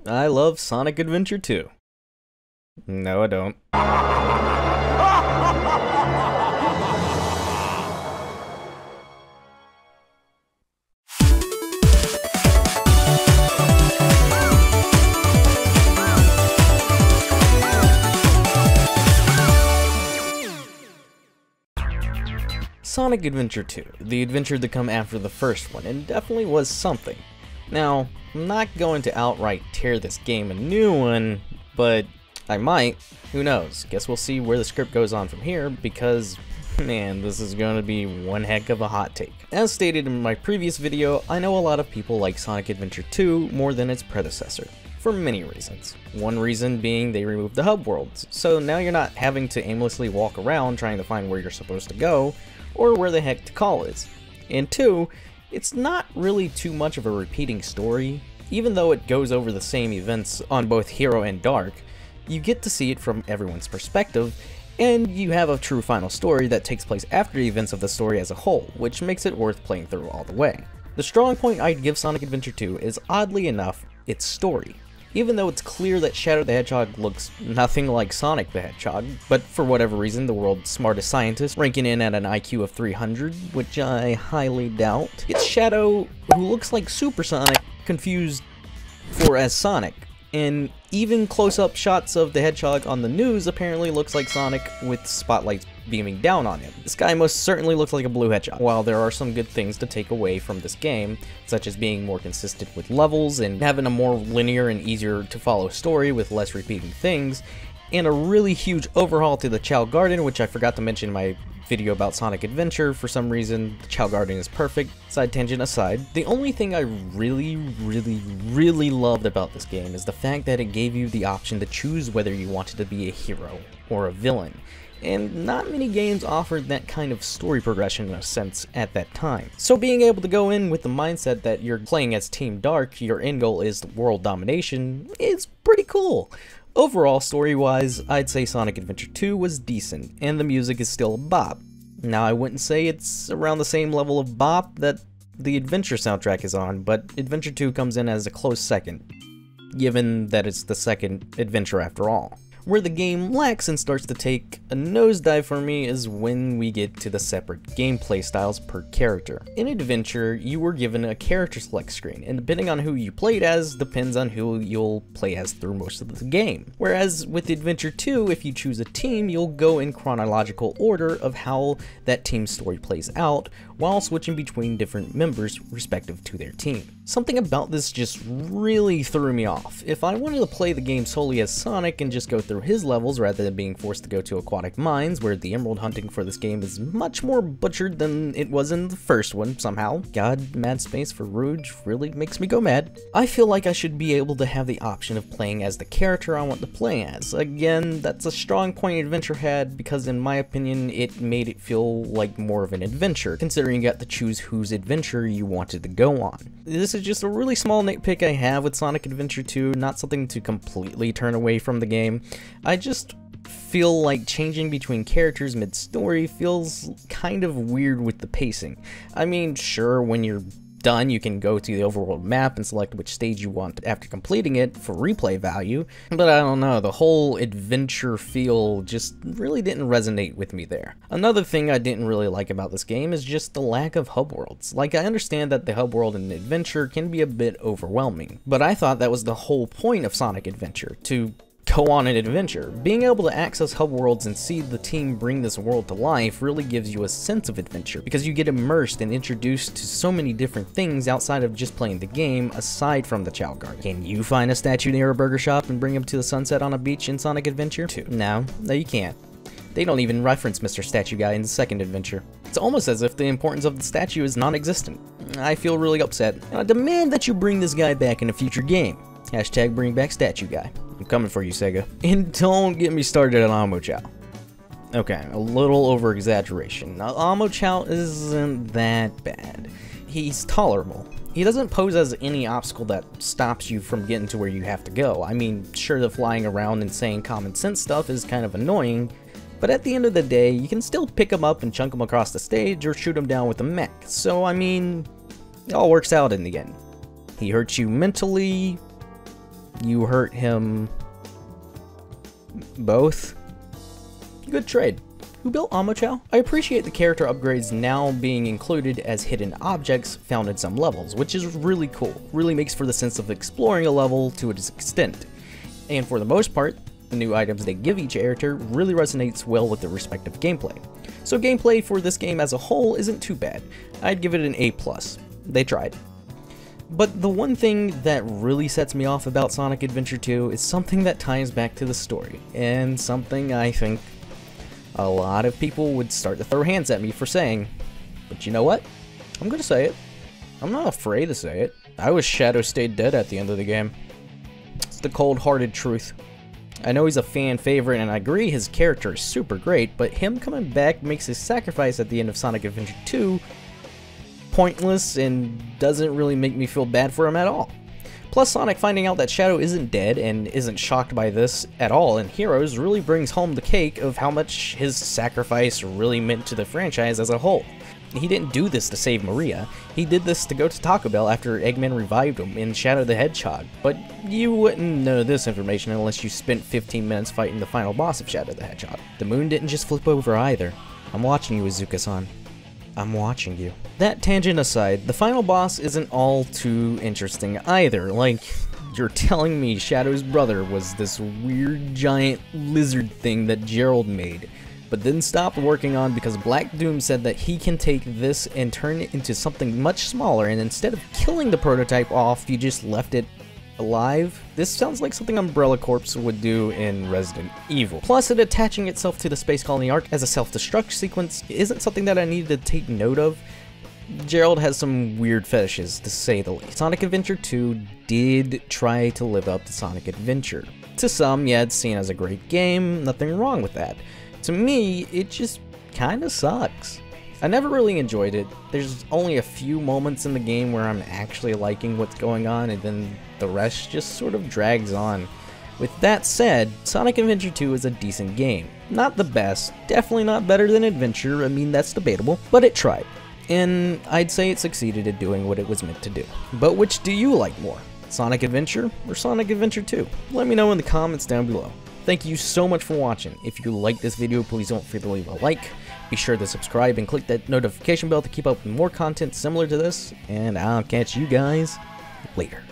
I love Sonic Adventure 2. No, I don't. Sonic Adventure 2, the adventure to come after the first one, and definitely was something. Now, I'm not going to outright tear this game a new one, but I might. Who knows? Guess we'll see where the script goes on from here, because, man, this is going to be one heck of a hot take. As stated in my previous video, I know a lot of people like Sonic Adventure 2 more than its predecessor, for many reasons. One reason being they removed the hub worlds, so now you're not having to aimlessly walk around trying to find where you're supposed to go, or where the heck Tikal is. And two, it's not really too much of a repeating story. Even though it goes over the same events on both Hero and Dark, you get to see it from everyone's perspective, and you have a true final story that takes place after the events of the story as a whole, which makes it worth playing through all the way. The strong point I'd give Sonic Adventure 2 is, oddly enough, its story. Even though it's clear that Shadow the Hedgehog looks nothing like Sonic the Hedgehog, but for whatever reason the world's smartest scientist, ranking in at an IQ of 300, which I highly doubt, it's Shadow, who looks like Super Sonic, confused for as Sonic. And even close-up shots of the Hedgehog on the news apparently looks like Sonic with spotlights beaming down on him. This guy most certainly looks like a blue hedgehog. While there are some good things to take away from this game, such as being more consistent with levels and having a more linear and easier to follow story with less repeating things, and a really huge overhaul to the Chao Garden, which I forgot to mention in my video about Sonic Adventure. For some reason, the Chao Garden is perfect. Side tangent aside, the only thing I really loved about this game is the fact that it gave you the option to choose whether you wanted to be a hero or a villain. And not many games offered that kind of story progression in a sense at that time. So being able to go in with the mindset that you're playing as Team Dark, your end goal is world domination, is pretty cool. Overall, story-wise, I'd say Sonic Adventure 2 was decent, and the music is still a bop. Now, I wouldn't say it's around the same level of bop that the Adventure soundtrack is on, but Adventure 2 comes in as a close second, given that it's the second adventure after all. Where the game lacks and starts to take a nosedive for me is when we get to the separate gameplay styles per character. In Adventure, you were given a character select screen, and depending on who you played as, depends on who you'll play as through most of the game. Whereas with Adventure 2, if you choose a team, you'll go in chronological order of how that team's story plays out, while switching between different members respective to their team. Something about this just really threw me off. If I wanted to play the game solely as Sonic and just go through his levels rather than being forced to go to aquatic mines, where the emerald hunting for this game is much more butchered than it was in the first one somehow. God, Mad Space for Rouge really makes me go mad. I feel like I should be able to have the option of playing as the character I want to play as. Again, that's a strong point Adventure had, because in my opinion it made it feel like more of an adventure, considering you got to choose whose adventure you wanted to go on. This is just a really small nitpick I have with Sonic Adventure 2, not something to completely turn away from the game. I just feel like changing between characters mid-story feels kind of weird with the pacing. I mean, sure, when you're done, you can go to the overworld map and select which stage you want after completing it for replay value, but I don't know, the whole adventure feel just really didn't resonate with me there. Another thing I didn't really like about this game is just the lack of hub worlds. Like, I understand that the hub world in Adventure can be a bit overwhelming, but I thought that was the whole point of Sonic Adventure, to go on an adventure. Being able to access hub worlds and see the team bring this world to life really gives you a sense of adventure, because you get immersed and introduced to so many different things outside of just playing the game, aside from the Chao Garden. Can you find a statue near a burger shop and bring him to the sunset on a beach in Sonic Adventure 2? No, you can't. They don't even reference Mr. Statue Guy in the second adventure. It's almost as if the importance of the statue is non-existent. I feel really upset, and I demand that you bring this guy back in a future game. Hashtag bring back Statue Guy. I'm coming for you, Sega. And don't get me started on Amo Chao. Okay, a little over-exaggeration. Now, Amo Chao isn't that bad. He's tolerable. He doesn't pose as any obstacle that stops you from getting to where you have to go. I mean, sure, the flying around and saying common sense stuff is kind of annoying, but at the end of the day, you can still pick him up and chunk him across the stage or shoot him down with a mech. So, I mean, it all works out in the end. He hurts you mentally, you hurt him both. Good trade. Who built Amochow? I appreciate the character upgrades now being included as hidden objects found in some levels, which is really cool. Really makes for the sense of exploring a level to its extent. And for the most part, the new items they give each character really resonates well with their respective gameplay. So gameplay for this game as a whole isn't too bad. I'd give it an A+. They tried. But the one thing that really sets me off about Sonic Adventure 2 is something that ties back to the story, and something I think a lot of people would start to throw hands at me for saying, but you know what? I'm gonna say it. I'm not afraid to say it. I wish Shadow stayed dead at the end of the game. It's the cold-hearted truth. I know he's a fan favorite, and I agree his character is super great, but him coming back makes his sacrifice at the end of Sonic Adventure 2 pointless and doesn't really make me feel bad for him at all. Plus, Sonic finding out that Shadow isn't dead and isn't shocked by this at all in Heroes really brings home the cake of how much his sacrifice really meant to the franchise as a whole. He didn't do this to save Maria, he did this to go to Taco Bell after Eggman revived him in Shadow the Hedgehog, but you wouldn't know this information unless you spent 15 minutes fighting the final boss of Shadow the Hedgehog. The moon didn't just flip over either. I'm watching you, Izuka-san. I'm watching you. That tangent aside, the final boss isn't all too interesting either. Like, you're telling me Shadow's brother was this weird giant lizard thing that Gerald made, but then stopped working on because Black Doom said that he can take this and turn it into something much smaller, and instead of killing the prototype off, you just left it alive? This sounds like something Umbrella Corps would do in Resident Evil. Plus, it attaching itself to the Space Colony arc as a self-destruct sequence isn't something that I needed to take note of. Gerald has some weird fetishes, to say the least. Sonic Adventure 2 did try to live up to Sonic Adventure. To some, yeah, it's seen as a great game, nothing wrong with that. To me, it just kinda sucks. I never really enjoyed it. There's only a few moments in the game where I'm actually liking what's going on, and then the rest just sort of drags on. With that said, Sonic Adventure 2 is a decent game. Not the best, definitely not better than Adventure, I mean that's debatable, but it tried. And I'd say it succeeded at doing what it was meant to do. But which do you like more? Sonic Adventure or Sonic Adventure 2? Let me know in the comments down below. Thank you so much for watching. If you liked this video, please don't forget to leave a like. Be sure to subscribe and click that notification bell to keep up with more content similar to this. And I'll catch you guys later.